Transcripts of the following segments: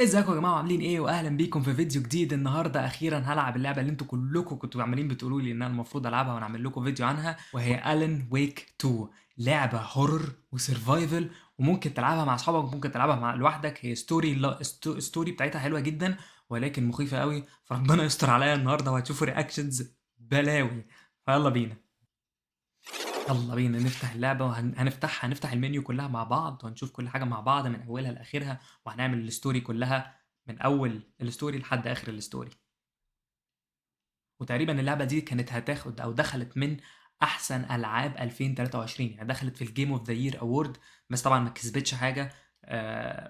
ازيكم يا جماعه عاملين ايه؟ واهلا بيكم في فيديو جديد. النهارده اخيرا هلعب اللعبه اللي انتوا كلكم كنتوا عمالين بتقولوا لي ان انا المفروض العبها ونعمل لكم فيديو عنها، وهي ألان ويك 2. لعبه هورر وسرفايفل، وممكن تلعبها مع اصحابك ممكن تلعبها مع لوحدك. هي ستوري بتاعتها حلوه جدا ولكن مخيفه قوي، فربنا يستر عليا النهارده وهتشوفوا رياكشنز بلاوي. فيلا بينا، يلا بينا نفتح اللعبة هنفتح المنيو كلها مع بعض، وهنشوف كل حاجة مع بعض من أولها لآخرها، وهنعمل الستوري كلها من أول الستوري لحد آخر الستوري. وتقريبا اللعبة دي كانت هتاخد أو دخلت من أحسن ألعاب 2023، يعني دخلت في الجيم اوف ذا يير أوورد، بس طبعا ما كسبتش حاجة.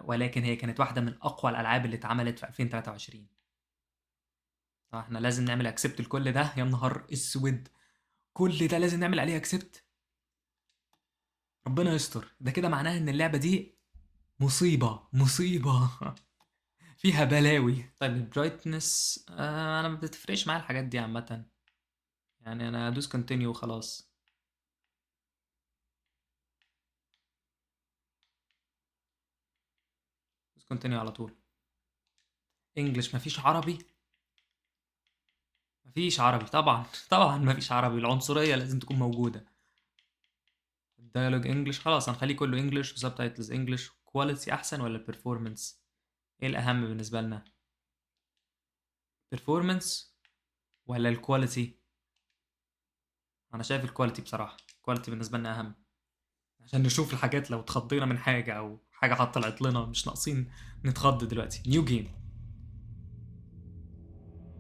ولكن هي كانت واحدة من أقوى الألعاب اللي اتعملت في 2023. احنا لازم نعمل اكسبت لكل ده، يا نهار اسود، كل ده لازم نعمل عليه اكسبت. ربنا يستر، ده كده معناه ان اللعبة دي مصيبة مصيبة فيها بلاوي. طيب البرايتنس انا ما بتفرقش معايا الحاجات دي عامة، يعني انا ادوس كونتينيو وخلاص. ادوس كونتينيو على طول. انجلش مفيش عربي؟ مفيش عربي طبعا طبعا مفيش عربي، العنصرية لازم تكون موجودة. الديالوج انجلش، خلاص هنخليه كله انجلش وسبتايتلز انجلش. كواليتي احسن ولا البرفورمانس؟ ايه الاهم بالنسبة لنا؟ performance ولا الكواليتي؟ انا شايف الكواليتي بصراحة، الكواليتي بالنسبة لنا اهم، عشان نشوف الحاجات لو اتخضينا من حاجة أو حاجة طلعت لنا مش ناقصين نتخض دلوقتي. نيو جيم،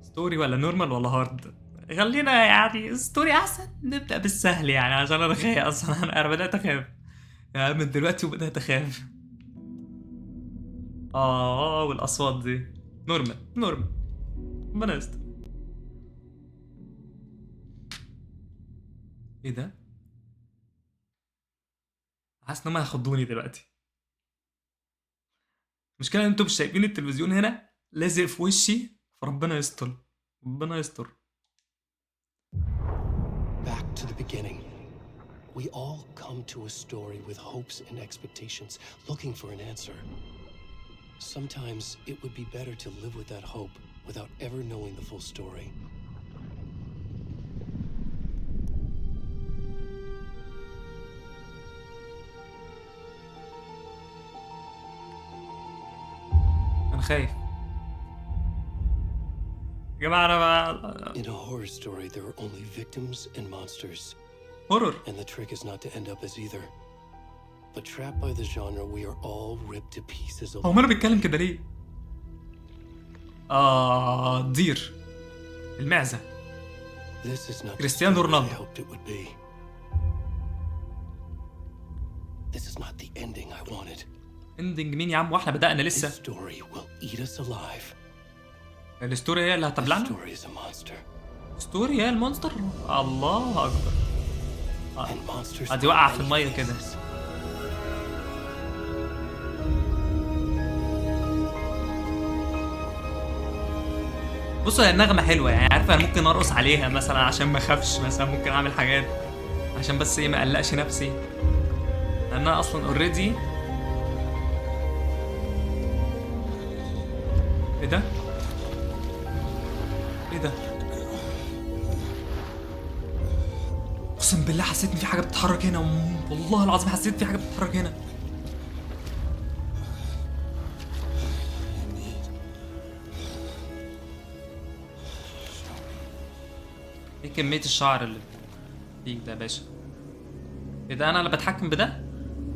ستوري ولا نورمال ولا هارد؟ خلينا يعني ستوري أحسن، نبدأ بالسهل يعني عشان أنا خايف أصلا. أنا بدأت أخاف يعني من دلوقتي وبدأت أخاف. والأصوات دي. نورمال نورمال، ربنا يستر. إيه ده؟ حاسس إن هم هيخضوني دلوقتي. المشكلة إن أنتم مش شايفين التلفزيون هنا لازق في وشي، فربنا يستر، ربنا يستر. Back to the beginning. We all come to a story with hopes and expectations, looking for an answer. Sometimes it would be better to live with that hope without ever knowing the full story. أنا خايف يا جماعة. أنا In a horror story, there are only victims and monsters. هورر. And the trick is not to end up as either. But trapped by the genre, we are all ripped to pieces هو along. ماله بيتكلم كده ليه؟ دير المعزة. This is not the كريستيانو story I رونالدو. hoped it would be. This is not the ending I wanted. اندنج مين يا عم واحنا بدأنا This لسه؟ story will eat us alive. الستوري هي اللي This هتبلعنا؟ story is a monster. ستوري هي المونستر؟ الله أكبر. And monsters دي are وقع في many المية كده. faces. بصوا هي النغمة حلوة، يعني عارفة أنا ممكن أرقص عليها مثلا عشان ما أخافش، مثلا ممكن أعمل حاجات عشان بس إيه ما أقلقش نفسي، لأن أنا أصلا أوريدي. إيه ده؟ إيه ده؟ اقسم بالله حسيت ان في حاجه بتتحرك هنا، والله العظيم حسيت في حاجه بتتحرك هنا. ايه كميه الشعر اللي فيك ده يا باشا؟ ايه ده؟ انا اللي بتحكم بده؟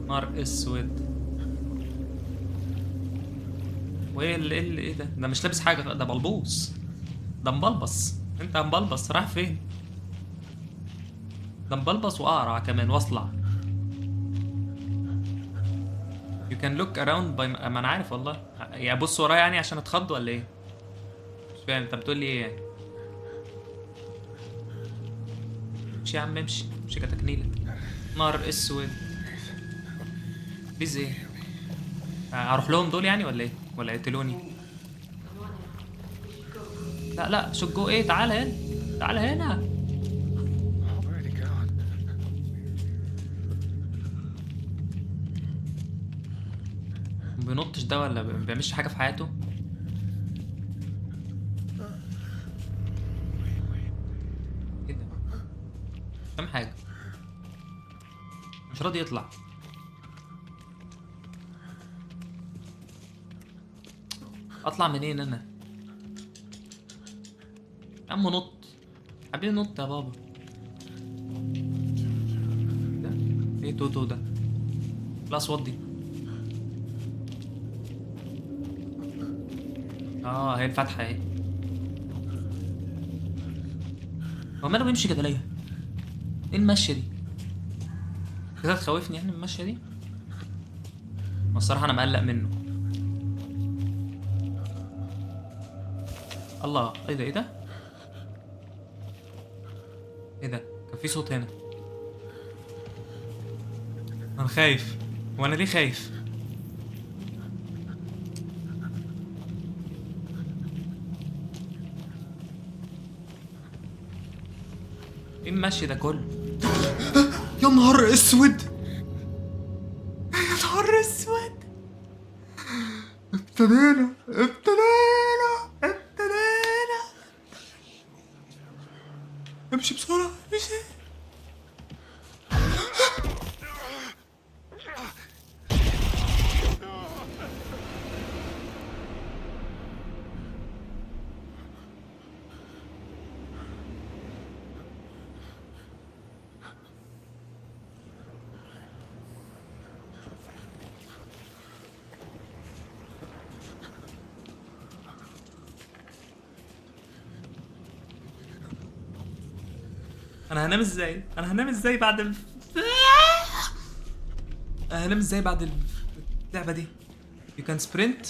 نار اسود. وايه ايه ده مش لابس حاجه، ده بلبوس، ده مبلبص. انت مبلبص رايح فين؟ ده مبلبص واقرع كمان واصلع. You can look around by ما انا عارف والله، يا ابص ورايا يعني عشان اتخض ولا ايه؟ مش فاهم انت بتقول لي ايه يعني؟ امشي يا عم امشي، امشي كتكنيلة. نار اسود. بيز ايه؟ اروح لهم دول يعني ولا ايه؟ ولا يقتلوني؟ لا لا شجو ايه، تعال هنا، تعال هنا. ما بينطش ده ولا ما بيعملش حاجة في حياته؟ كام حاجة مش راضي يطلع. اطلع منين انا؟ يا عم نط حبيبي، نط يا بابا. ده ايه توتو ده؟ الاصوات دي هي الفتحة اهي. هو ماله بيمشي كده ليه؟ ايه المشية دي؟ كده تخوفني يعني المشية دي؟ والصراحة انا مقلق منه. الله، ايه ده ايه ده؟ ايه ده؟ كان في صوت هنا. انا خايف. وانا ليه خايف؟ ايه المشي ده كله؟ يا نهار اسود، يا نهار اسود. ابتدينا. امشي بسرعة، امشي. انا هنام ازاي؟ انا هنام ازاي بعد انا هنام ازاي بعد اللعبة دي؟ You can sprint.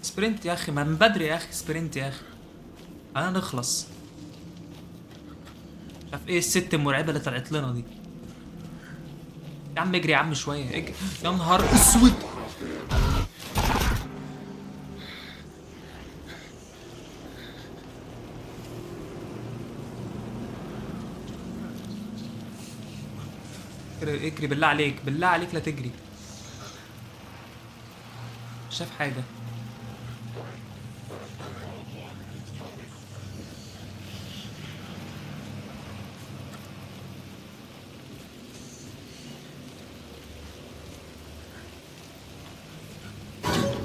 سبرنت يا اخي، ما من بدري يا اخي، سبرنت يا اخي. انا نخلص. مش عارف ايه الست المرعبة اللي طلعت لنا دي. يا عم اجري يا عم شوية، اجري. يا نهار اسود. اجري اجري، بالله عليك بالله عليك لا تجري. مش شايف حاجة.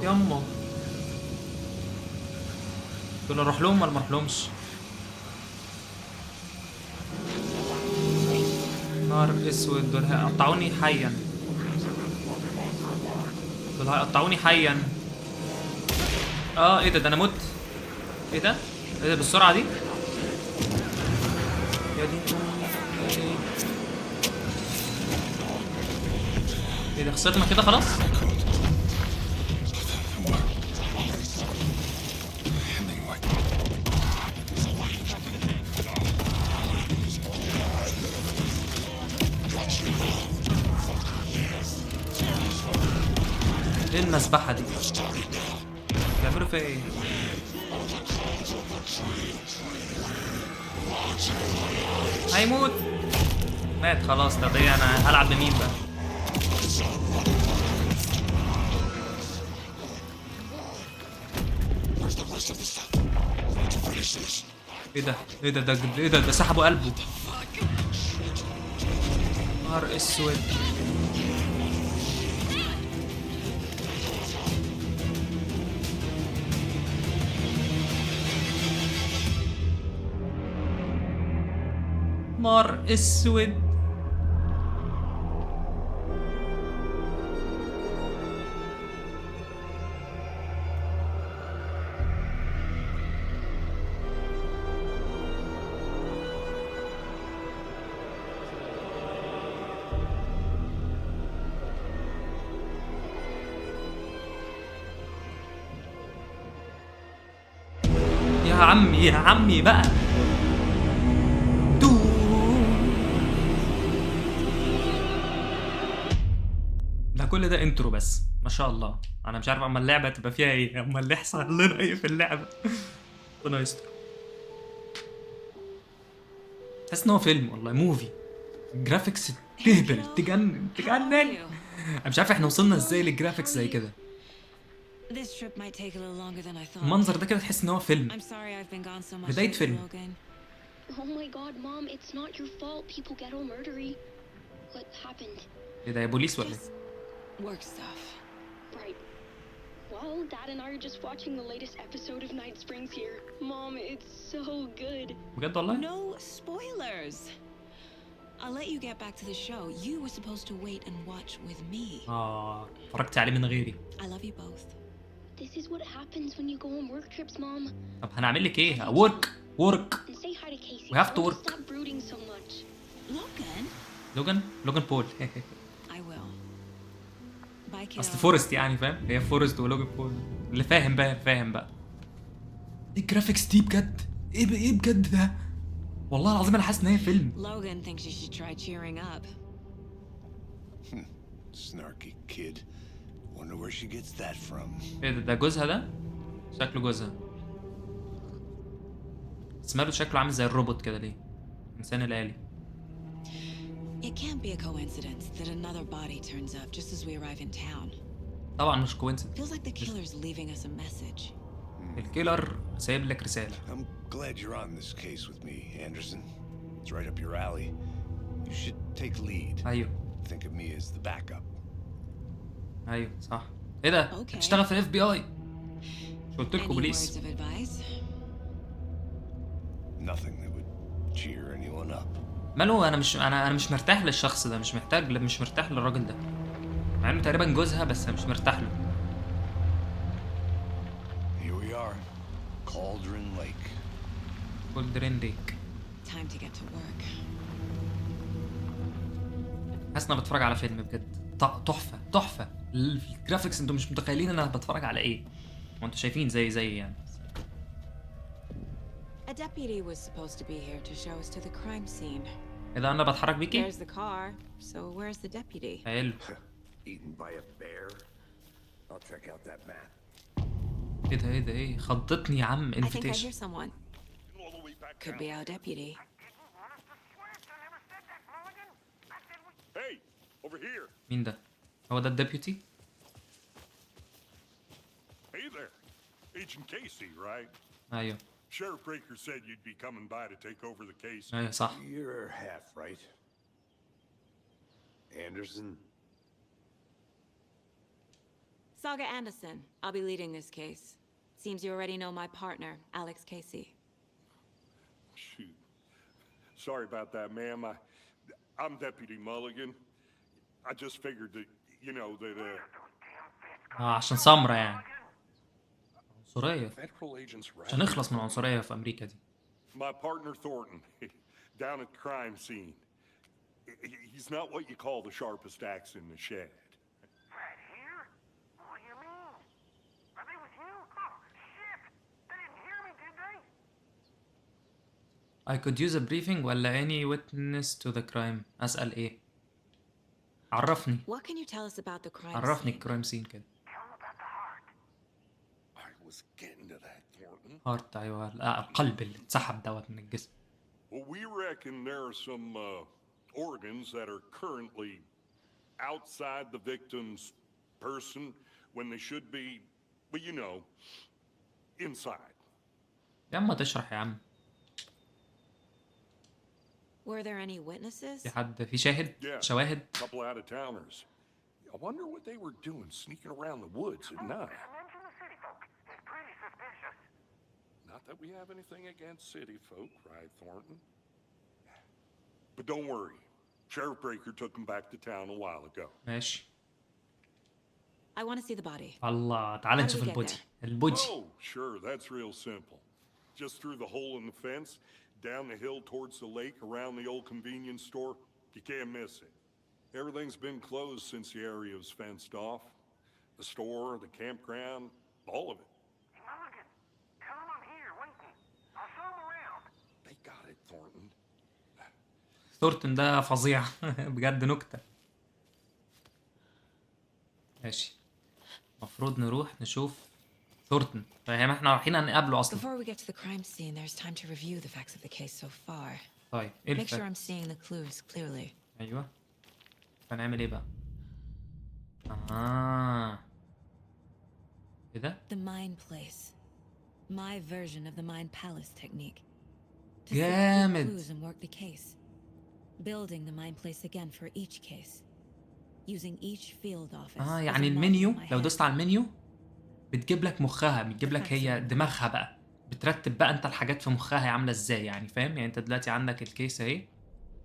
يما دول اروح لهم ولا ما اروحلهمش؟ نهار اسود، دول هيقطعوني حيا. دول هيقطعوني حيا. ايه ده انا مت. ايه ده؟ ايه ده بالسرعة دي؟ يا دي ايه ده، خسرنا كده خلاص؟ ايه المسبحة دي؟ بيعملوا فيها ايه؟ هيموت. مات خلاص. طب ايه انا هلعب بمين بقى؟ ايه ده؟ ايه ده ايه ده سحبوا قلبه. نهار اسود. نهار اسود. يا عمي بقى. ده كل ده انترو بس، ما شاء الله. انا مش عارف اما اللعبه تبقى فيها ايه، اما اللي يحصل لنا ايه في اللعبه. ربنا يستر. تحس ان هو فيلم والله، موفي. جرافيكس تهبل، تجنن. انا مش عارف احنا وصلنا ازاي للجرافيكس زي كده. المنظر ده كده تحس ان هو فيلم، بدايه فيلم. Oh my god, Mom, it's not your fault people get all murdery. What happened? ايه ده يا بوليس ولا ايه؟ Just work stuff. Right. Well, Dad and I are just watching the latest episode of Night Springs here. Mom, it's so good. بجد والله؟ No spoilers. I'll let you get back to the show. You were supposed to wait and watch with me. اتفرجت عليه من غيري. I love you both. This is what happens when you go on work trips, Mom. طب هنعمل لك ايه؟ work. And say hi to Casey. We have to Don't work. Stop brooding so much. Logan? لوجان بول. I will. Bye, kiddo. اصل فورست يعني فاهم؟ هي فورست ولوجان بول. اللي فاهم بقى فاهم بقى. ايه الجرافيكس دي بجد؟ ايه بجد ده؟ والله العظيم انا حاسس ان هي فيلم. Logan thinks you should try cheering up. Snarky kid. Wonder where she gets that from. ايه ده جوزها ده؟ شكله جوزها. بس ماله شكله عامل زي الروبوت كده ليه؟ الانسان الآلي. It can't be a coincidence that another body turns up just as we arrive in town. طبعا مش كوينسيدنس. Feels like the killer's leaving us a message. الكيلر سايب لك رسالة. I'm glad you're on this case with me, Anderson. It's right up your alley. You should take lead. ايوه. Think of me as the backup. ايوه صح. ايه ده؟ Okay. بتشتغل في الاف بي اي. مش قلت لكم Any بوليس؟ words of advice? Nothing that would cheer anyone up. ماله انا مش مرتاح للشخص ده، مش مرتاح للراجل ده. مع انه تقريبا جوزها بس مش مرتاح له. Here we are. Cauldron Lake. كولدرين ليك. Time to get to work. حاسس ان انا بتفرج على فيلم بجد. تحفة. الجرافيكس انتوا مش متخيلين انا بتفرج على ايه. وانتوا شايفين زي يعني. A deputy was supposed to be here to show us to the crime scene. اذا انا بتحرك بيكي. There's the car, so where's the deputy? حلو. Eaten by a bear. I'll check out that map. ايه ده ايه خضتني يا عم I think I hear انفيتيشن. someone. Could be our deputy. Hey, over here. مين ده؟ هو ده الديبيوتي؟ Hey there. Agent Casey, right? ايوه. Sheriff Breaker said you'd be coming by to take over the case. ايوه صح. You're half right. Anderson. Saga Anderson. I'll be leading this case. Seems you already know my partner, Alex Casey. Shoot. Sorry about that, ma'am. I'm Deputy Mulligan. I just figured that, you know, that عشان سمرة يعني. عنصرية. federal agents عشان نخلص من العنصرية في أمريكا دي. My partner Thornton, down at the crime scene. He's not what you call the sharpest axe in the shed. Right here? What do you mean? Are they with you? Oh, shit! They didn't hear me, did they? I could use a briefing ولا any witness to the crime. أسأل إيه؟ عرفني. What can you tell us about the crime عرفني scene? الكرايم سين كده. Tell them about the heart. I was getting to that, Thornton. هارت أيوه القلب اللي اتسحب دوت من الجسم. Well, we reckon there are some organs that are currently outside the victim's person when they should be, well, you know, inside. يا عم ما تشرح يا عم. Were there any witnesses? في حد في شاهد؟ Yeah. شواهد؟ A couple out of towners. I wonder what they were doing sneaking around the woods at night. Mention the city folk. It's pretty suspicious. Not that we have anything against city folk, right, Thornton? But don't worry. Sheriff Breaker took them back to town a while ago. ماشي. I want to see the body. الله تعال How do نشوف we get البودي. there? البودي. Oh, sure, that's real simple. Just through the hole in the fence, down the hill towards the lake, around the old convenience store. You can't miss it. Everything's been closed since the area was fenced off. The store, the campground, all of it. Mulligan, tell them I'm here, waiting. I'll show them around. They got it, Thornton. ثورتن ده فظيع. بجد نكتة. ماشي. المفروض نروح نشوف ثورتن. فاهم احنا رايحين نقابله اصلا. Before we get to the crime scene, there's time to review the facts of the case so far. طيب ايه Make sure الفرق؟ I'm seeing the clues clearly. ايوه. هنعمل ايه بقى؟ ايه ده؟ The mind place. My version of the mind palace technique. To sift through جامد. clues and work the case. Building the mind place again for each case. Using each field office. as a يعني model in المنيو my لو head. دوست على المنيو بتجيب لك مخها، بتجيب لك هي دماغها بقى، بترتب بقى انت الحاجات في مخها هي عامله ازاي، يعني فاهم؟ يعني انت دلوقتي عندك الكيس اهي،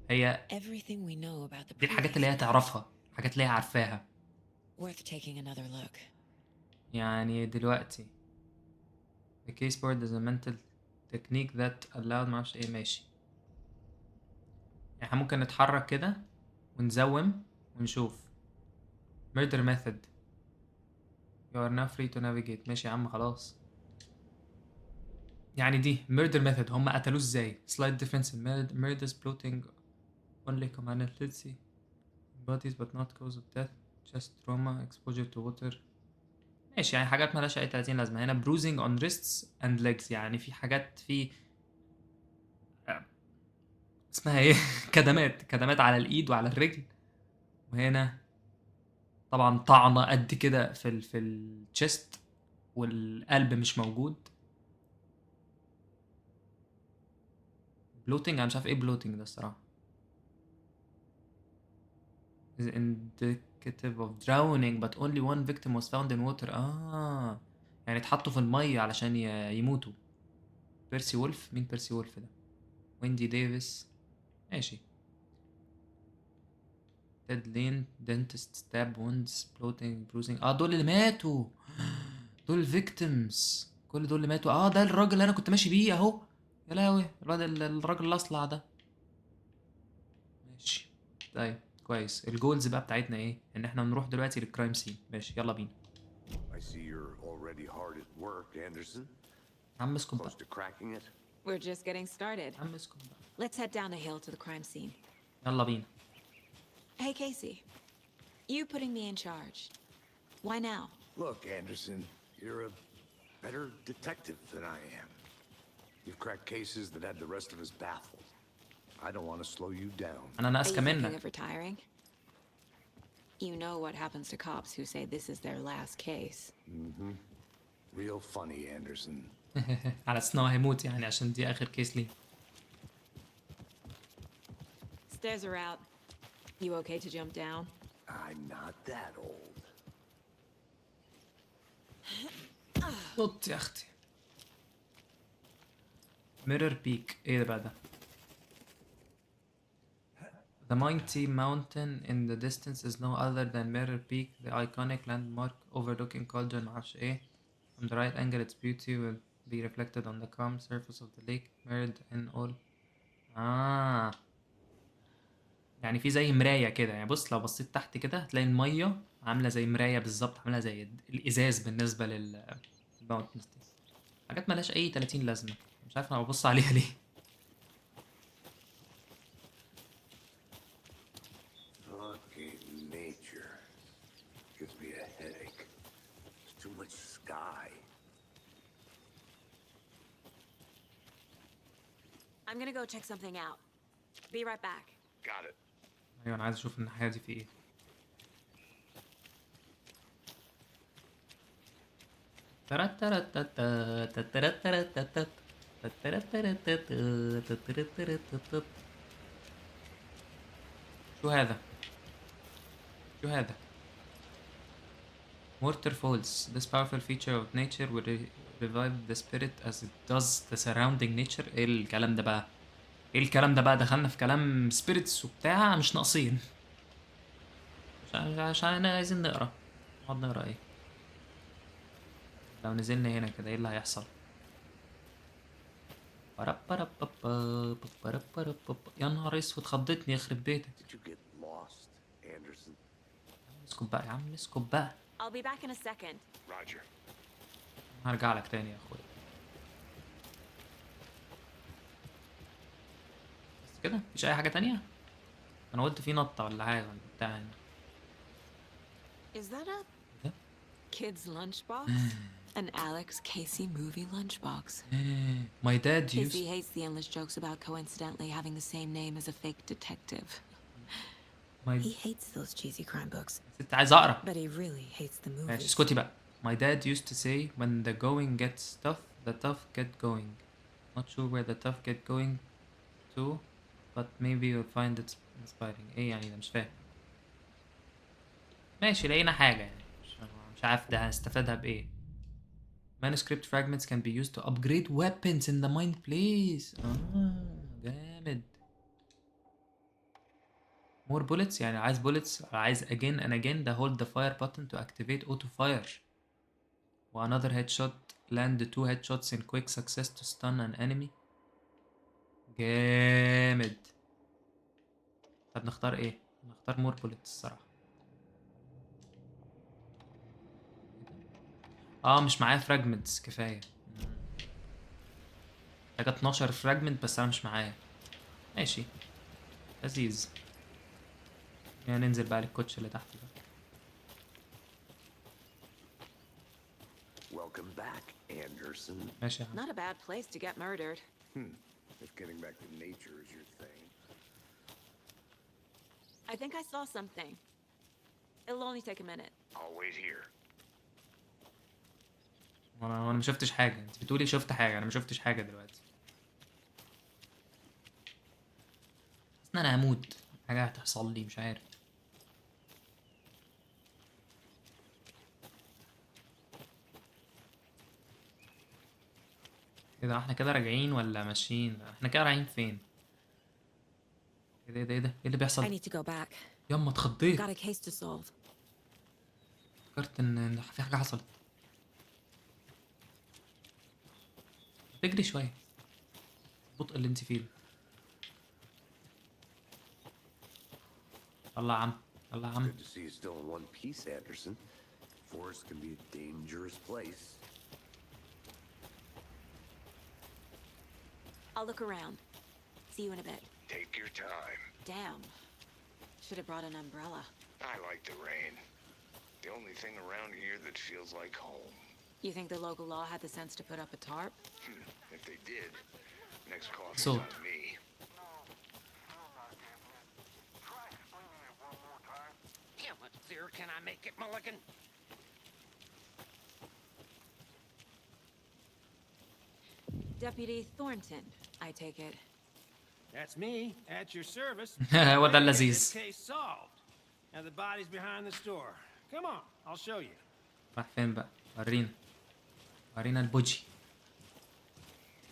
هي Everything we know about the دي الحاجات اللي هي previous تعرفها، الحاجات اللي هي عارفاها. worth taking another look. يعني دلوقتي the case board is a mental technique that allowed معرفش ايه. ماشي، يعني احنا ممكن نتحرك كده ونزوم ونشوف murder method you are now free to navigate. ماشي يا عم خلاص. يعني دي murder method هم قتلوه ازاي. slight difference in murders plotting only commonality bodies but not cause of death just trauma exposure to water. ماشي، يعني حاجات مالهاش اي 30 لازمه. هنا bruising on wrists and legs، يعني في حاجات في اسمها ايه كدمات على الايد وعلى الرجل. وهنا طبعا طعنه قد كده في الشيست والقلب مش موجود. بلوتنج، انا مش عارف ايه بلوتنج ده الصراحه. is indicative of drowning but only one victim was found in water. يعني اتحطوا في الميه علشان يموتوا. بيرسي وولف، مين بيرسي وولف ده؟ ويندي ديفيس. ماشي. تيد لين دنتست ستاب ووندز بلوتنج بروزنج. دول اللي ماتوا، دول الفيكتيمز، كل دول اللي ماتوا. ده الراجل اللي انا كنت ماشي بيه اهو. يا لهوي، الراجل الاصلع ده. ماشي طيب كويس. الجولز بقى بتاعتنا ايه؟ ان احنا نروح دلوقتي للكرايم سين. ماشي يلا بينا. I see you're already hard at work, Anderson. عم اسكت بقى، Close to cracking it. We're just getting started. عم اسكت بقى. Let's head down the hill to the crime scene. يلا بينا. Hey, Casey. You putting me in charge. Why now? Look, Anderson, you're a better detective than I am. You've cracked cases that had the rest of us baffled. I don't want to slow you down. انا Are ناقص you كمان. thinking of retiring? You know what happens to cops who say this is their last case. Real funny, Anderson. على اساس ان هو هيموت يعني عشان دي اخر كيس ليه. Stairs are out. You okay to jump down? I'm not that old. نط يا اختي. ميرور بيك، ايه ده بقى ده؟ The mighty mountain in the distance is no other than Mirror Peak, the iconic landmark overlooking cauldron معرفش ايه. From the right angle its beauty will be reflected on the calm surface of the lake mirrored in all. يعني في زي مراية كده، يعني بص لو بصيت تحت كده هتلاقي المية عاملة زي مراية بالظبط، عاملة زي الإزاز بالنسبة للماونتنز دي. حاجات ملهاش أي 30 لازمة، مش عارف أنا ببص عليها ليه. Fucking nature gives me a headache. There's too much sky. I'm gonna go check something out. Be right back. Got it. أيوة أنا عايز أشوف الناحية دي في إيه. شو هذا؟ شو هذا؟ Waterfalls. This powerful feature of nature will revive the spirit as it does the surrounding nature. ايه الكلام ده بقى؟ ايه الكلام ده بقى؟ دخلنا في كلام spirits وبتاع مش ناقصين. عشان عايزين نقرا. نقعد نقرا ايه؟ لو نزلنا هنا كده ايه اللي هيحصل؟ يا نهار اسود، خضتني يخرب بيتك. Did you get lost, Anderson? اسكت بقى يا عم، اسكت بقى. I'll be back in a second. Roger. هرجع لك تاني يا اخويا. بس كده مفيش اي حاجة تانية؟ انا قلت في نطة ولا حاجة ولا بتاع هنا. Is that a ده؟ kid's lunchbox? An Alex Casey movie lunchbox. My dad Casey used. hates the endless jokes about coincidentally having the same name as a fake detective. My He hates those cheesy crime books, ست عايز اقرا. but he really hates the ماشي movies. اسكتي بقى. My dad used to say when the going gets tough the tough get going. Not sure where the tough get going too but maybe you'll find it inspiring. ايه يعني ده؟ مش فاهم. ماشي لقينا حاجة يعني، مش عارف ده هنستفادها بإيه. Manuscript fragments can be used to upgrade weapons in the mind place. جامد. More bullets يعني عايز bullets، عايز again and again ده hold the fire button to activate auto fire. و another headshot land 2 headshots in quick success to stun an enemy. جامد. طب نختار ايه؟ نختار more bullets الصراحة. مش معايا fragments كفاية. محتاجة 12 fragment بس انا مش معايا. ماشي لذيذ. يعني ننزل بقى للكوتش اللي تحت ده. Welcome back, Anderson. ماشي يا عم. Not a bad place to get murdered. If getting back to nature is your thing. I think I saw something. It'll only take a minute. I'll wait here. انا ما شفتش حاجة، انت بتقولي شفت حاجة، انا ما شفتش حاجة دلوقتي. حاسس ان انا هموت، حاجة هتحصل لي مش عارف. ايه ده؟ احنا كده راجعين ولا ماشيين؟ احنا كده رايحين فين؟ ايه ده؟ ايه اللي I بيحصل؟ need to go back. ياما اتخضيت، Got a case to solve. فكرت ان في حاجة حصلت. تجري شوية، البطء اللي انت فيه ده. يلا يا عم، يلا يا عم. Good to see you still in one piece, Anderson. Forest can be a dangerous place. I'll look around. See you in a bit. Take your time. Damn. Should have brought an umbrella. I like the rain. The only thing around here that feels like home. You think the local law had the sense to put up a tarp? If they did, next coffee's So- on me. Try explaining it one more time. How much clearer can I make it, Mulligan? Deputy Thornton, I take it. That's me, at your service. هو ده Ready to get اللذيذ. this case solved. Now the body's behind the store. Come on, I'll show you. راح فين بقى؟ ورينا البوجي،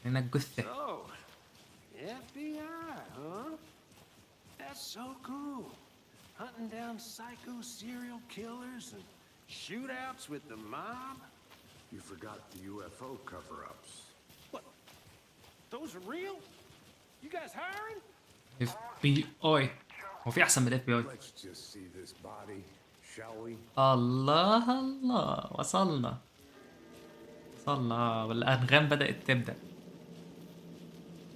ورينا الجثة. So, FBI, huh? That's so cool. Hunting down psycho serial killers and shootouts with the mob. You forgot the UFO cover-ups. What? Those are real? You guys hiring? FBI. هو في أحسن من FBI؟ Let's just see this body, shall we? الله وصلنا والأنغام بدأت تبدأ.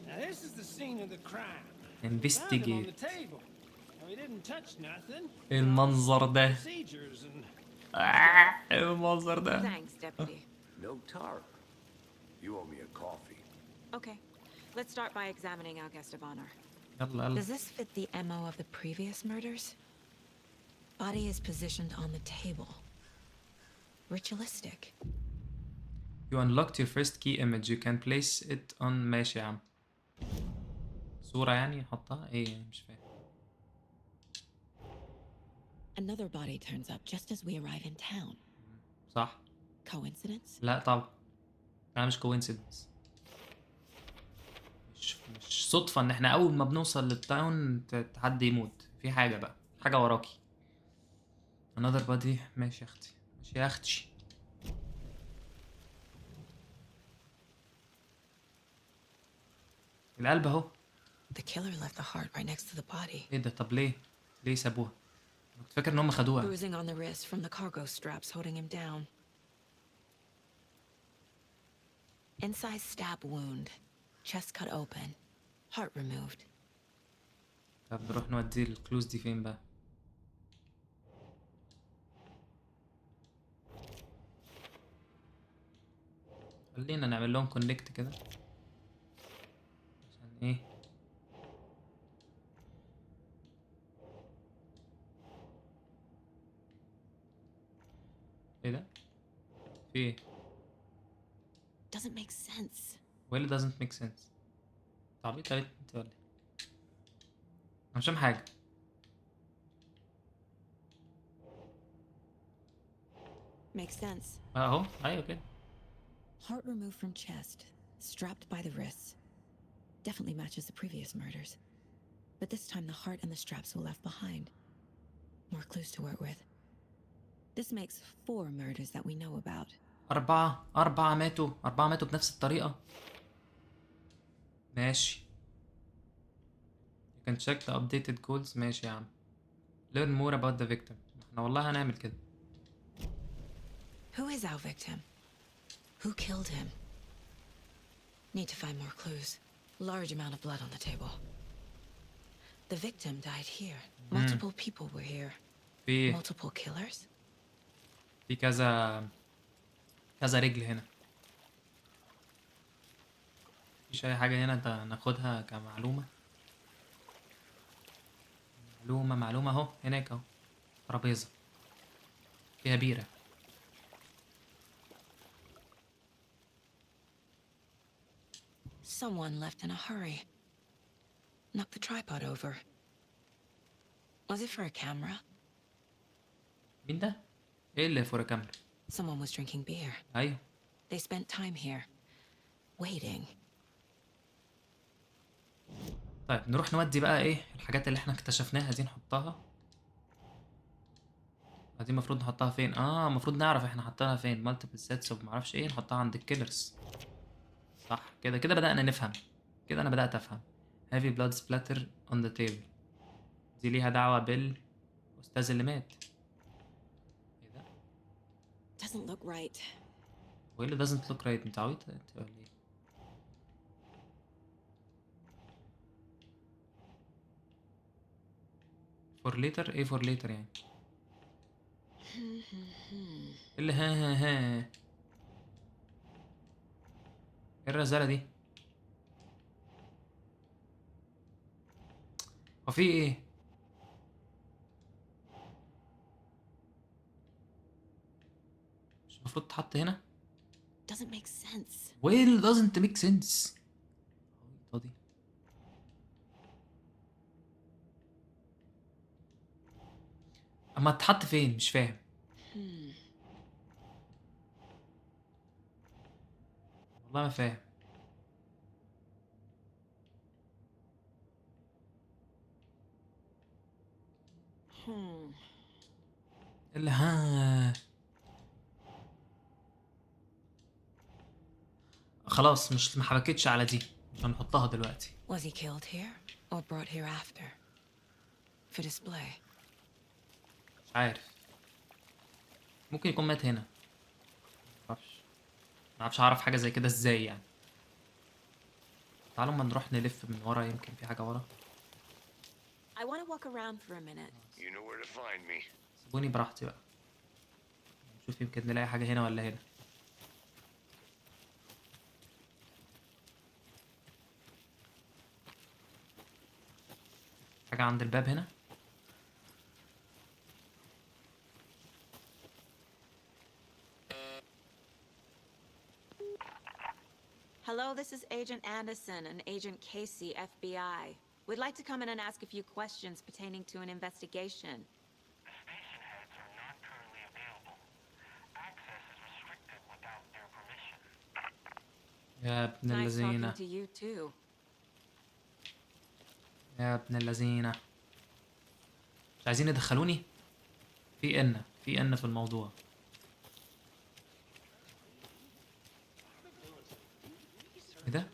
Now this is the scene of the crime. Found him on Investigate. the table. Now he didn't touch nothing. المنظر ده، Procedures and المنظر ده. Thanks, Deputy. No tarp. You owe me a coffee. Okay, let's start by examining our guest of honor. يلا Does this fit the MO of the previous murders? Body is positioned on the table. Ritualistic. You unlocked your first key image. You can place it on. ماشي يا عم. صورة يعني نحطها؟ ايه مش فاهم. Another body turns up just as we arrive in town. صح؟ Coincidence? لا طبعا. لا مش coincidence. مش صدفة ان احنا اول ما بنوصل للتاون حد يموت. في حاجة بقى، حاجة وراكي. another body. ماشي يا اختي، ماشي يا اختي. القلب اهو. The killer left the heart right next to the body. ايه ده؟ طب ليه سابوها؟ أنا كنت فاكر ان هم خدوها. Bruising on the wrist from the cargo straps holding him down. Inside stab wound. Chest cut open. Heart removed. طب نروح نودي الكلوز دي فين بقى؟ خلينا نعمل لهم كونكت كده عشان ايه؟ ايه ده؟ في ايه؟ Doesn't make sense. ولا doesn't make sense. تعبيط يا بنت انت ولا ايه؟ مش فاهم حاجة. Makes sense. اهو ايوه كده. Heart removed from chest, strapped by the wrists. Definitely matches the previous murders. But this time the heart and the straps were left behind. More clues to work with. This makes 4 murders that we know about. أربعة ماتوا بنفس الطريقة. ماشي. You can check the updated goals. ماشي يا عم. Learn more about the victim. احنا والله هنعمل كده. Who is our victim? Who killed him? Need to find more clues. Large amount of blood on the table. The victim died here. Multiple people were here. في Multiple killers? في كذا رجل هنا. مفيش أي حاجة هنا ناخدها كمعلومة. معلومة أهو هناك أهو. ترابيزة فيها بيرة. Someone left in a hurry. Knocked the tripod over. Was it for a camera? مين ده؟ ايه اللي فور كاميرا؟ Someone was drinking beer. أيوه. They spent time here. Waiting. طيب نروح نودي بقى ايه الحاجات اللي احنا اكتشفناها دي نحطها. دي المفروض نحطها فين؟ المفروض نعرف احنا حطيناها فين. مالتيبل سيتس ومعرفش ايه، نحطها عند الكيلرز. صح كده بدأنا نفهم. كده انا بدأت افهم. heavy blood splatter on the table. دي ليها دعوة بالأستاذ اللي مات. ايه ده؟ Doesn't look right. وايه اللي doesn't look right؟ انت عبيط انت ولا ايه؟ for later ايه for later يعني؟ اللي ها ايه الرزالة دي؟ هو في ايه؟ مش المفروض تحط هنا؟ Doesn't make sense. well doesn't make sense. دي اما تحط فين؟ مش فاهم. والله ما فاهم. اللي ها خلاص مش ما حبكتش على دي، مش هنحطها دلوقتي. Was he killed here or brought here after? For display. مش عارف. ممكن يكون مات هنا. معرفش اعرف حاجة زي كده ازاي يعني. تعالوا ما نروح نلف من ورا، يمكن في حاجة ورا. I want to walk around for a minute. You know where to find me. سيبوني براحتي بقى. نشوف يمكن نلاقي حاجة هنا ولا هنا. حاجة عند الباب هنا. Hello, this is Agent Anderson and Agent Casey, FBI. We'd like to come in and ask a few questions pertaining to an investigation. The station heads are not currently available. Access is restricted without their permission. يا ابن Nice اللذينة. talking to you too. يا ابن اللذينة. مش عايزين يدخلوني؟ في ان في الموضوع. ايه ده؟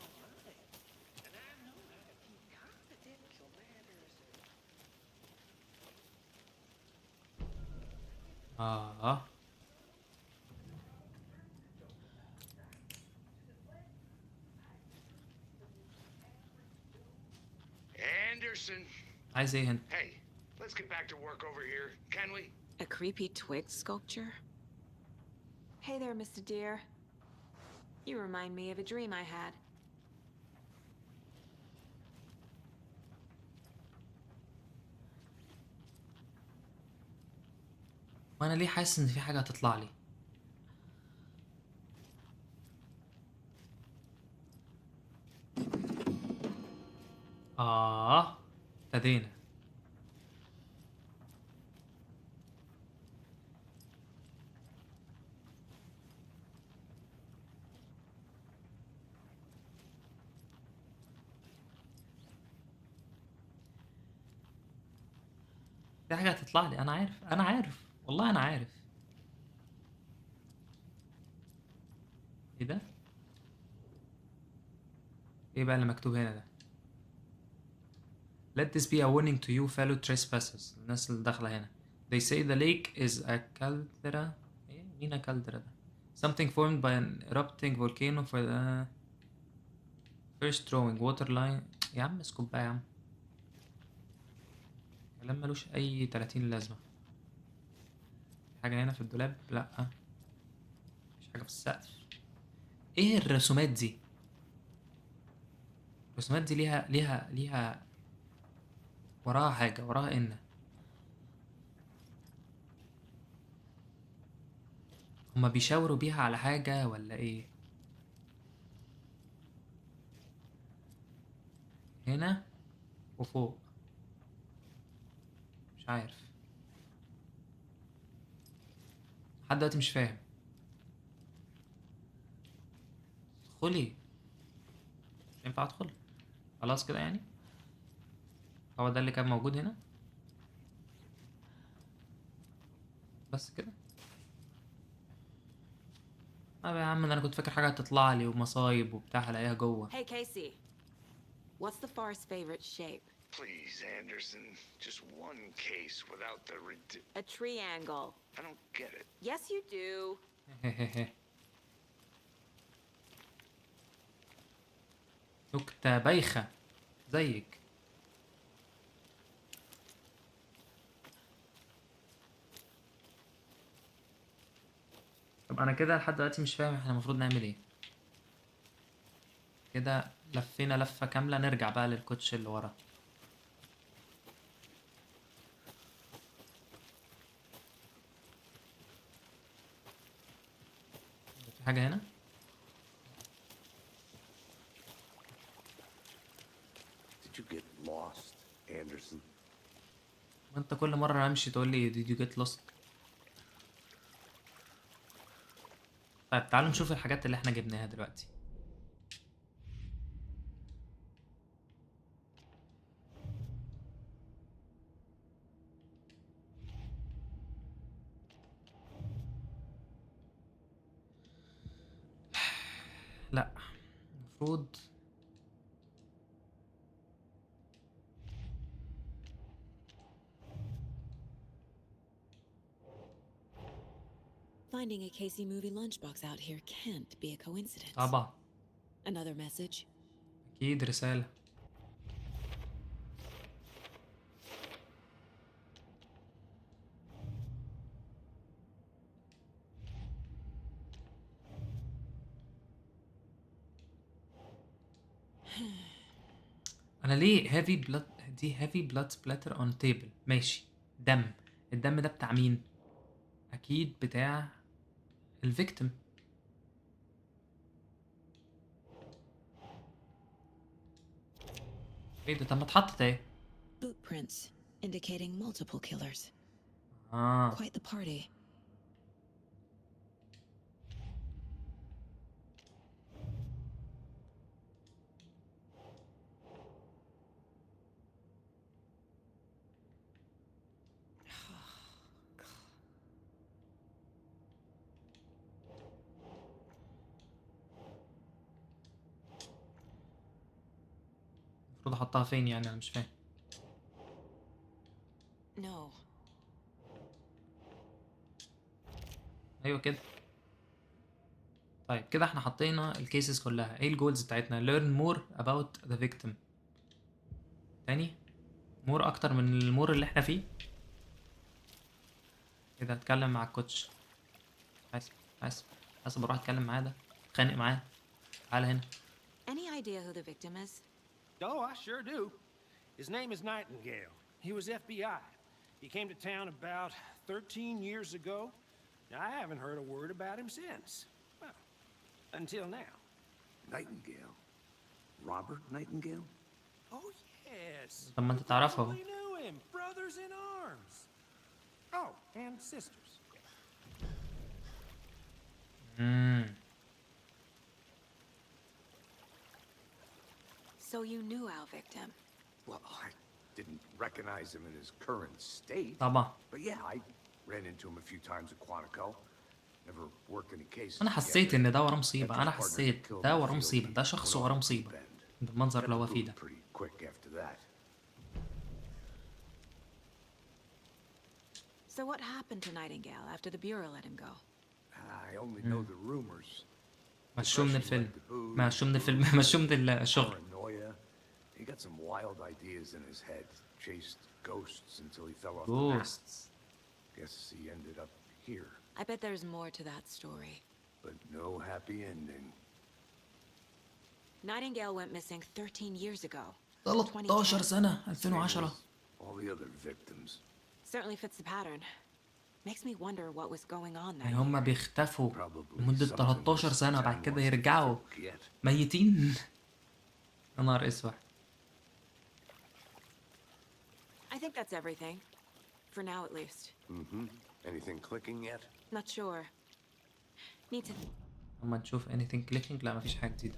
Anderson. عايز ايه هنا؟ Hey, let's get back to work over here, can we? A creepy twig sculpture? Hey there, Mr. Deer. You remind me of a dream I had. وانا ليه حاسس ان في حاجة هتطلع لي؟ ابتدينا. في حاجة هتطلع لي، انا عارف انا عارف والله انا عارف. ايه ده؟ ايه بقى اللي مكتوب هنا ده؟ Let this be a warning to you fellow trespassers. الناس اللي داخلة هنا. They say the lake is a caldera. ايه مين caldera ده؟ Something formed by an erupting volcano for the first drawing water line. يا عم اسكت بقى يا عم. كلام ملوش أي 30 لازمة. في حاجة هنا في الدولاب؟ لأ. مفيش حاجة في السقف. ايه الرسومات دي؟ الرسومات دي ليها وراها حاجة، وراها إن هما بيشاوروا بيها على حاجة ولا ايه؟ هنا وفوق مش عارف لحد دلوقتي مش فاهم. ادخلي، مش ينفع ادخل خلاص كده يعني. هو ده اللي كان موجود هنا بس كده. طب يا عم انا كنت فاكر حاجة هتطلع لي ومصايب وبتاع، هلاقيها جوه. Hey, Casey. What's the far's favorite shape? Please, Anderson, just one case without the A triangle. I don't get it. Yes, you do. نكتة بايخة زيك. طب انا كده لحد دلوقتي مش فاهم احنا المفروض نعمل ايه. كده لفينا لفة كاملة، نرجع بقى للكوتش اللي ورا. في حاجة هنا؟ Did you get lost, Anderson? وانت كل مرة امشي تقول لي did you get lost. طيب تعالوا نشوف الحاجات اللي احنا جبناها دلوقتي. لا المفروض Finding a Casey movie lunchbox out here can't be a coincidence. طبعا Another message? اكيد رسالة. انا ليه heavy blood دي heavy blood splatter on table؟ ماشي دم. الدم ده بتاع مين؟ اكيد بتاع الفيكتيم. ايه ده؟ طب ما اتحطت اهي. Footprints indicating multiple killers. اه Quite the party. المفروض احطها فين يعني؟ انا مش فاهم. No. ايوه كده. طيب كده احنا حطينا الكيسز كلها. ايه الجولز بتاعتنا؟ learn more about the victim. تاني مور اكتر من المور اللي احنا فيه. كده اتكلم مع الكوتش. حاسب اروح اتكلم معاه ده، اتخانق معاه. تعالى هنا. Any idea who the victim is? Oh, I sure do. His name is Nightingale. He was FBI. He came to town about 13 years ago. Now, I haven't heard a word about him since. Well, until now. Nightingale? Robert Nightingale? Oh, yes. طب ما انت You تعرفه. probably knew him. Brothers in arms. Oh, and sisters. So you knew our victim. Well, I didn't recognize him in his current state. طبعا. But yeah, I ran into him a few times at Quantico. Never worked any cases. انا حسيت ان ده وراه مصيبة، انا حسيت ده وراه مصيبة، ده شخص وراه مصيبة بالمنظر اللي هو فيه ده. So what happened to Nightingale after the Bureau let him go? I only know the rumors. مشوه من الفيلم، مشوه من الفيلم، مشوه من الشغل. He got some wild ideas in his head. Chased ghosts until he fell off the Ghosts. map. Guess he ended up here. I bet there's more to that story. But no happy ending. Nightingale went missing 13 years ago. 13 سنة 2010. All the other victims. Certainly fits the pattern. Makes me wonder what was going on there. يعني هما بيختفوا لمدة 13 سنة وبعد كده يرجعوا ميتين. يا نهار اسود. I think that's everything. For now at least. Anything clicking yet? Not sure. Need to... اما نشوف anything clicking. لا مفيش حاجة جديدة.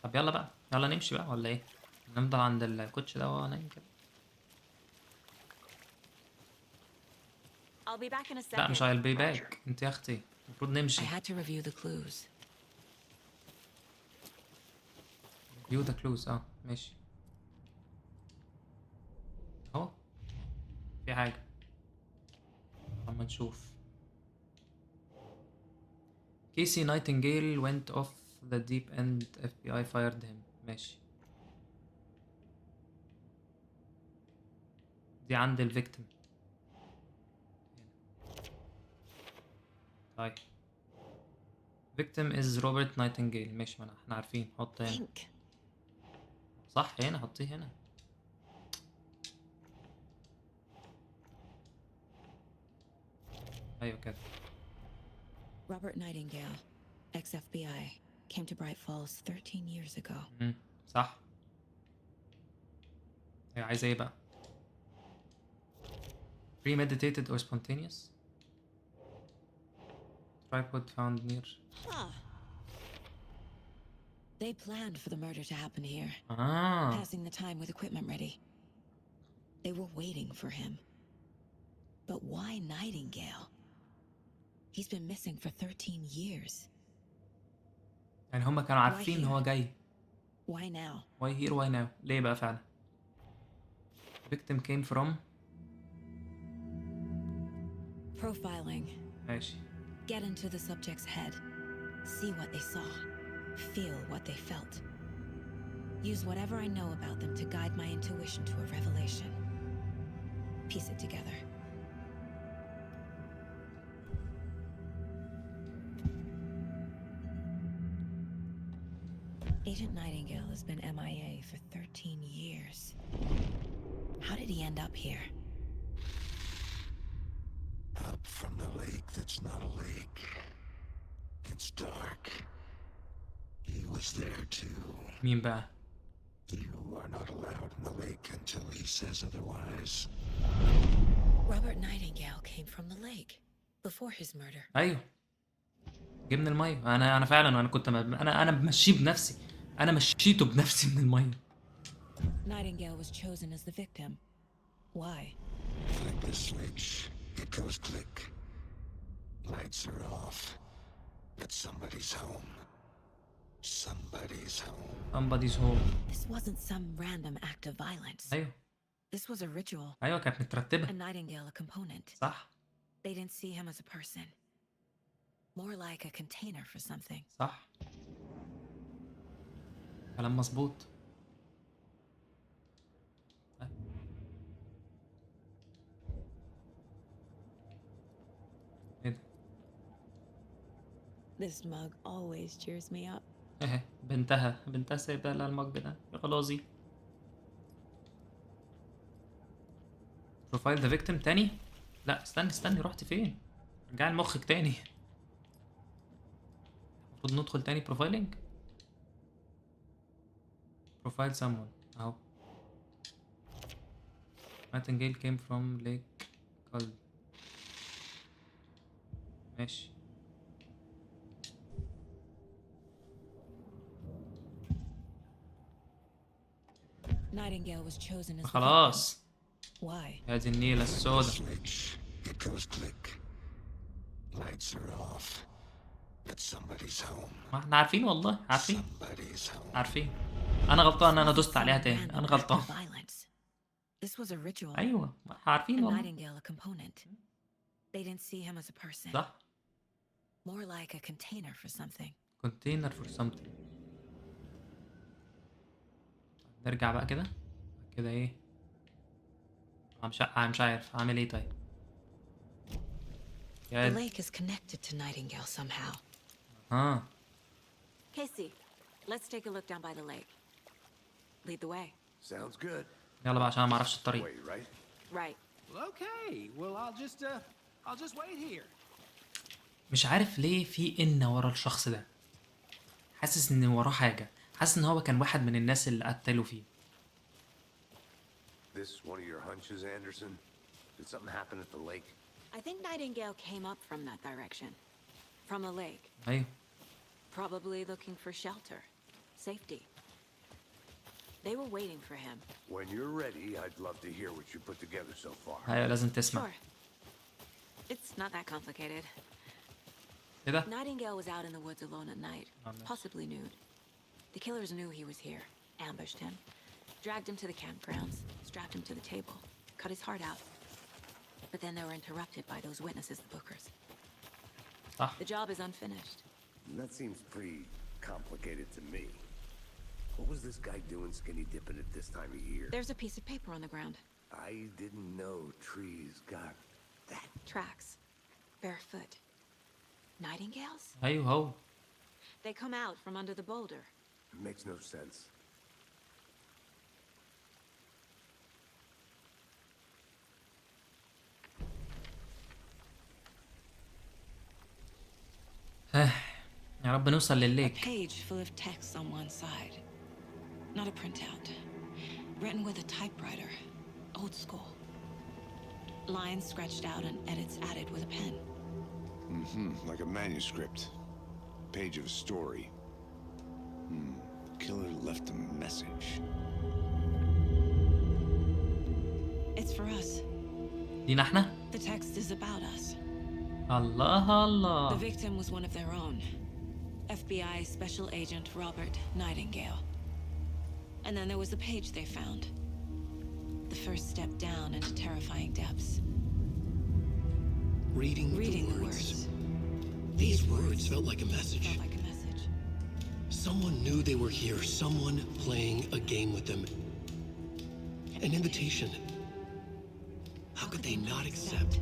طب يلا بقى، يلا نمشي بقى ولا ايه؟ نفضل عند الكوتش ده وهو نايم كده. I'll be back in a second. لا مش I'll be back. انت يا اختي المفروض نمشي. I had to review the clues. view the clues. ماشي. اهو في حاجة. اما نشوف. Casey Nightingale went off the deep end. FBI fired him. ماشي. دي عند الفيكتيم. طيب. victim is Robert Nightingale. ماشي، ما احنا عارفين. حط هنا. صح، هنا حطيه هنا. ايوه كده. Robert Nightingale, ex-FBI, came to Bright Falls 13 years ago. صح. هي عايزة ايه بقى؟ premeditated or spontaneous? Tripod found near. They planned for the murder to happen here. Passing the time with equipment ready. They were waiting for him. But why Nightingale? He's been missing for 13 years. يعني هما كانوا عارفين ان هو جاي. Why now? Why here, why now? ليه بقى فعلا؟ Victim came from profiling. ماشي. Get into the subject's head. See what they saw. Feel what they felt. Use whatever I know about them to guide my intuition to a revelation. Piece it together. Agent Nightingale has been MIA for 13 years. How did he end up here? Up from the lake that's not a lake. It's dark. He was there too. مين بقى؟ You are not allowed in the lake until he says otherwise. Robert Nightingale came from the lake before his murder. ايوه. جه من المية. انا فعلا انا كنت انا بمشيه بنفسي. انا مشيته بنفسي من المية. Nightingale was chosen as the victim. Why? Flick the switch. It goes click. Lights are off. But somebody's home. Somebody's home. Somebody's home. This wasn't some random act of violence. ايوه. This was a ritual. ايوه كانت مترتبة. And Nightingale a component. صح. They didn't see him as a person. More like a container for something. صح. كلام مظبوط. ايه ده؟ This mug always cheers me up. بنتها سايبه لها المج ده يا غلازي. بروفايل ذا فيكتيم تاني؟ لا استني رحت فين؟ رجع لمخك تاني. المفروض ندخل تاني بروفايلنج. بروفايل someone اهو. Nightingale came from Lake Cald. ماشي. Nightingale was chosen as the خلاص victim. Why? هذه النيلة السوداء. Switch. It goes click. Lights are off. But somebody's home. ما احنا عارفين والله، عارفين Somebody's home. عارفين. انا غلطان ان انا دوست عليها Some تاني، random انا act of غلطان. violence. This was a ritual. ايوه عارفين And والله. Nightingale a component. They didn't see him as a person. صح. More like a container for something. container for something. نرجع بقى كده كده ايه. مش عارف اعمل ايه طيب. The lake is connected to Nightingale somehow. Casey, let's take a look down by the lake. Lead the way. Sounds good. يلا بقى عشان انا ما اعرفش الطريق. Wait, right? Right. Well, okay. Well, I'll just wait here. مش عارف ليه في إن ورا الشخص ده. حاسس ان وراه حاجة، حاسس ان هو كان واحد من الناس اللي قتلوا فيه. This one of your hunches, Anderson? Did something happen at the lake? I think Nightingale came up from that direction. From the lake. ايوه. Probably looking for shelter. Safety. They were waiting for him. When you're ready, I'd love to hear what you put together so far. ايوه لازم تسمع. Sure. It's not that complicated. ايه ده؟ Nightingale was out in the woods alone at night, possibly nude. The killers knew he was here, ambushed him, dragged him to the campgrounds, strapped him to the table, cut his heart out. But then they were interrupted by those witnesses, the Bookers. صح. The job is unfinished. That seems pretty complicated to me. What was this guy doing skinny dipping at this time of year? There's a piece of paper on the ground. I didn't know trees got that. Tracks. Barefoot. Nightingales? ايوه هو. They come out from under the boulder. It makes no sense. يا رب نوصل A للليك. page full of text on one side. Not a printout. Written with a typewriter. Old school. Lines scratched out and edits added with a pen. Like a manuscript. Page of a story. The killer left a message. It's for us. لينا احنا؟ The text is about us. الله The الله. victim was one of their own. FBI Special Agent Robert Nightingale. And then there was the page they found. The first step down into terrifying depths. Reading the words. These words felt like a message. Felt like a message. Someone knew they were here, someone playing a game with them. An invitation. How could they not accept,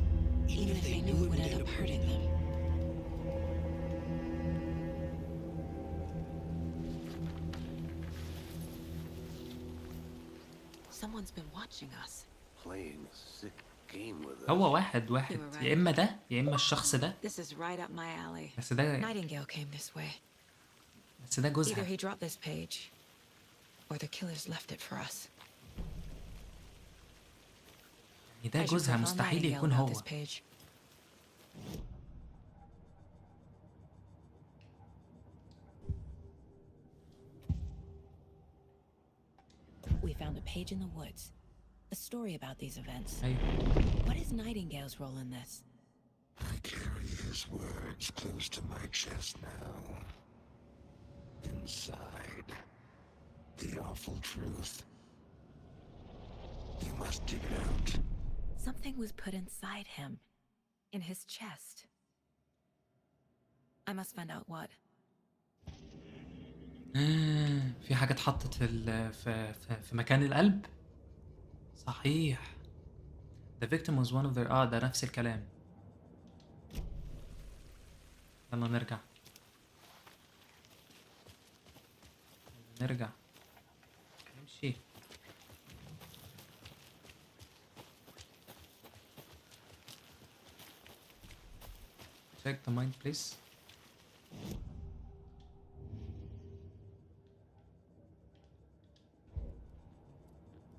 even if they knew it would end up hurting them? Someone's been watching us. Playing a sick game with us. هو واحد يا اما ده يا اما الشخص ده. This is right up my alley. بس ده Nightingale came this way. بس ده Either جوزها. he dropped this page, or the killers left it for us. يعني ده I should جوزها profile مستحيل Nightingale يكون about هو. this page. We found a page in the woods. A story about these events. ايوه. What is Nightingale's role in this? I carry his words close to my chest now. Inside, the awful truth. You must dig it out. Something was put inside him. In his chest. I must find out what. في حاجة اتحطت في مكان القلب. صحيح. The victim was one of their ده نفس الكلام. يلا نرجع. نرجع. نمشي. Check the mind please.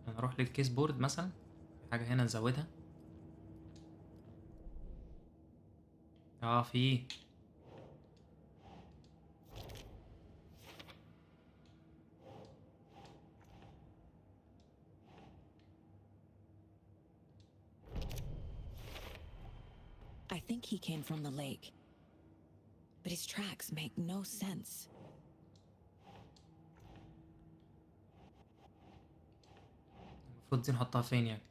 نروح للكيس بورد مثلا. حاجة هنا نزودها. في I think he came from the lake. But his tracks make no sense. المفروض دي نحطها فين يعني؟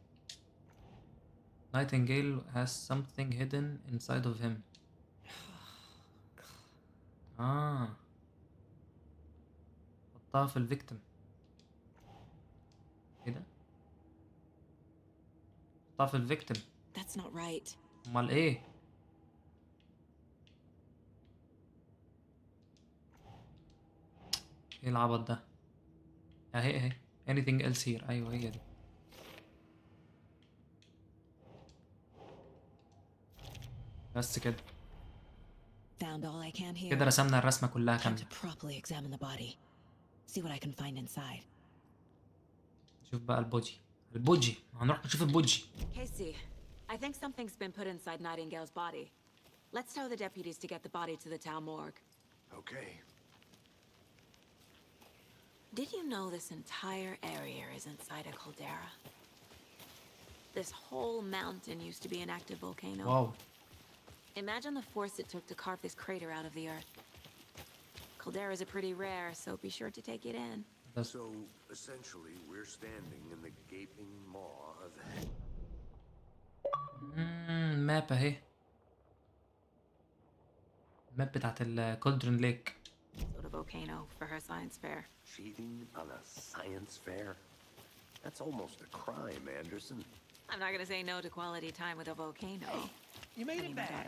Nightingale has something hidden inside of him. حطها في الفيكتيم. ايه ده؟ حطها في الفيكتيم. That's not right. امال ايه؟ ايه العبط ده؟ اهي anything else here. ايوه هي دي. بس كده. Found all I can here. كده رسمنا الرسمة كلها Time كاملة. to properly examine the body. See what I can find inside. شوف بقى البوجي هنروح نشوف البوجي. Casey, I think something's been put inside Nightingale's body. Let's tell the deputies to get the body to the town morgue. Okay. Did you know this entire area is inside a caldera? This whole mountain used to be an active volcano. واو. Imagine the force it took to carve this crater out of the earth. Calderas are pretty rare, so be sure to take it in. So, essentially, we're standing in the gaping maw of hell. ماب اهي. الماب بتاعت الكولدرن ليك. Sort of volcano for her science fair. Cheating on a science fair? That's almost a crime, Anderson. I'm not gonna say no to quality time with a volcano. Hey, you made it back.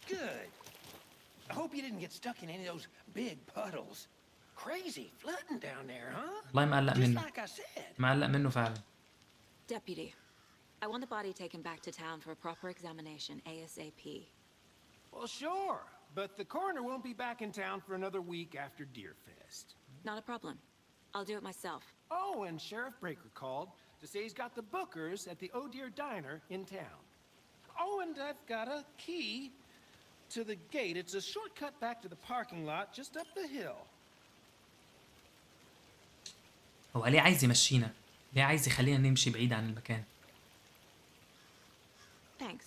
Good. I hope you didn't get stuck in any of those big puddles. Crazy flooding down there, huh? والله مقلق Just منه. like I said. مقلق منه فعلا. Deputy, I want the body taken back to town for a proper examination ASAP. Well, sure, but the coroner won't be back in town for another week after Deerfest. Not a problem. I'll do it myself. Oh, and Sheriff Breaker called to say he's got the bookers at the Oh Dear Diner in town. Oh, and I've got a key to the gate. It's a shortcut back to the parking lot just up the hill. هو ليه عايز يمشينا؟ ليه عايز يخلينا نمشي بعيد عن المكان؟ Thanks.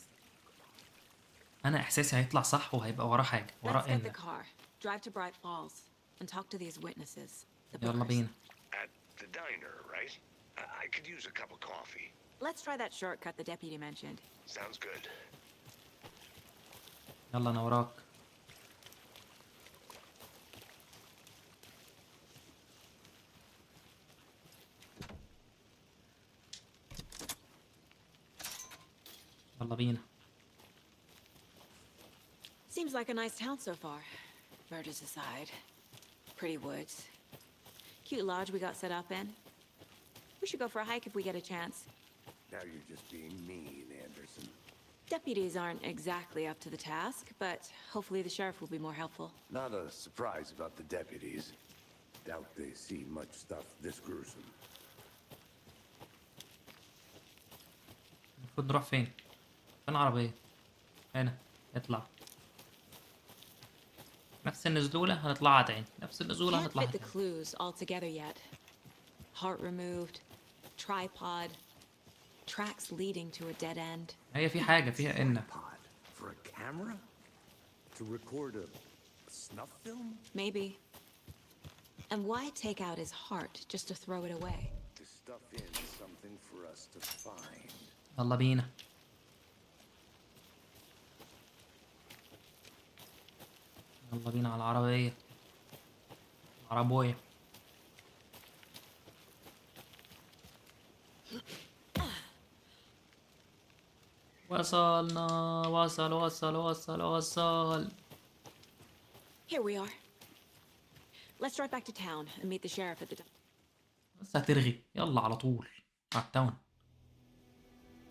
انا احساسي هيطلع صح وهيبقى وراه حاجه، وراه Let's get the ان. car, drive to Bright Falls, and talk to these witnesses. The يلا bookers. بينا. At the diner, right? I could use a cup of coffee. Let's try that shortcut the deputy mentioned. Sounds good. يلا انا وراك. يلا بينا. Seems like a nice town so far. Murders aside. Pretty woods. Cute lodge we got set up in. We should go for a hike if we get a chance. Now you're just being mean, Anderson. Deputies aren't exactly up to the task, but hopefully the sheriff will be more helpful. Not a surprise about the deputies. Doubt they see much stuff this gruesome. المفروض نروح فين؟ فين العربية؟ هنا. اطلع. نفس النزولة هنطلعها تاني. نفس النزولة Can't هنطلعها fit the تاني. clues all together yet. Heart removed, tripod, tracks leading to a dead end. هي في حاجة فيها إن. Pod for a camera? To record a snuff film? Maybe. And why take out his heart just to throw it away? To stuff in something for us to find. يلا بينا. يلا بينا على العربية. عربوية. وصلنا. وصل. Here we are. Let's drive back to town and meet the sheriff at the... بس هترغي. يلا على طول. على التاون.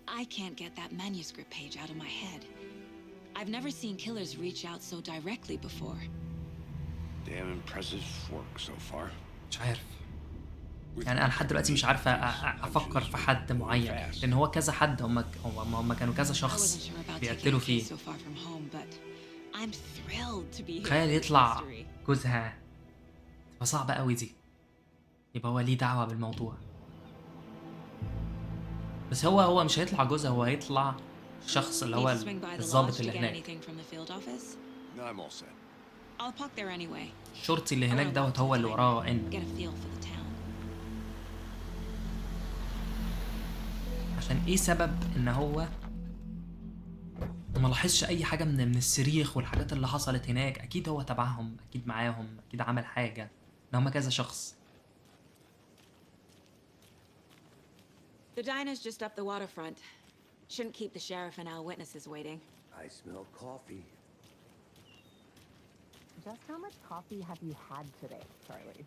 I can't get that manuscript page out of my head. I've never seen killers reach out so directly before. Damn impressive work so far. مش عارف. يعني انا لحد دلوقتي مش عارفه افكر في حد معين، لان هو كذا حد، هم كانوا كذا شخص بيقتلوا فيه. تخيل يطلع جوزها، تبقى صعبه قوي دي. يبقى هو ليه دعوه بالموضوع، بس هو مش هيطلع جوزها، هو هيطلع الشخص اللي Need هو to swing by the الضابط lodge to اللي get هناك. anything from the field office? No, I'm all set. I'll park there anyway. الشرطي اللي I هناك wanna walk دوت to هو the اللي diner, وراه ان get a feel for the town. عشان ايه سبب ان هو ما لاحظش اي حاجه من الصريخ والحاجات اللي حصلت هناك. اكيد هو تبعهم، اكيد معاهم، اكيد عمل حاجه، ان هما كذا شخص. The diner's just up the waterfront. Shouldn't keep the sheriff and our witnesses waiting. I smell coffee. Just how much coffee have you had today, Charlie?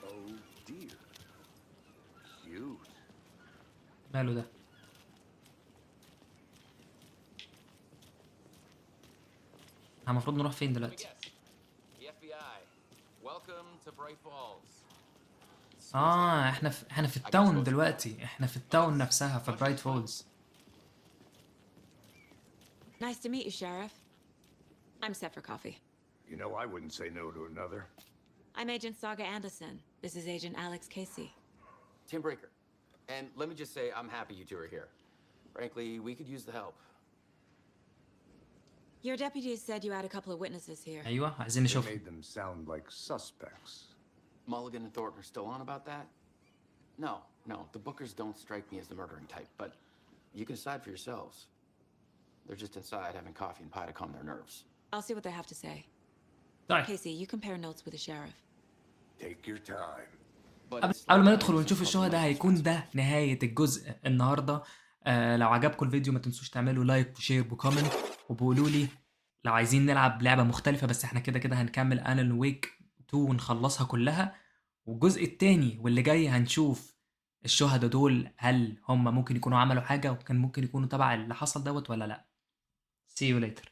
Oh dear. Cute. ماله ده؟ احنا المفروض نروح فين دلوقتي؟ احنا في التاون دلوقتي، احنا في التاون نفسها في برايت فولز. Nice to meet you, Sheriff. I'm set for coffee. You know, I wouldn't say no to another. I'm Agent Saga Anderson. This is Agent Alex Casey. Tim Breaker. And let me just say, I'm happy you two are here. Frankly, we could use the help. Your deputies said you had a couple of witnesses here. ايوه عايزين They نشوف. made them sound like suspects. Mulligan and Thornton are still on about that? No. The Bookers don't strike me as the murdering type, but you can decide for yourselves. They're just inside having coffee and pie to calm their nerves. I'll see what they have to say. طيب Casey, you compare notes with the sheriff. Take your time. قبل ما ندخل ونشوف الشهداء، هيكون ده نهاية الجزء النهاردة. لو عجبكم الفيديو ما تنسوش تعملوا لايك وشير وكومنت، وبقولوا لي لو عايزين نلعب لعبة مختلفة. بس احنا كده هنكمل ألان ويك 2 ونخلصها كلها، والجزء التاني واللي جاي هنشوف الشهداء دول هل هم ممكن يكونوا عملوا حاجة وكان ممكن يكونوا تبع اللي حصل دوت ولا لأ. See you later.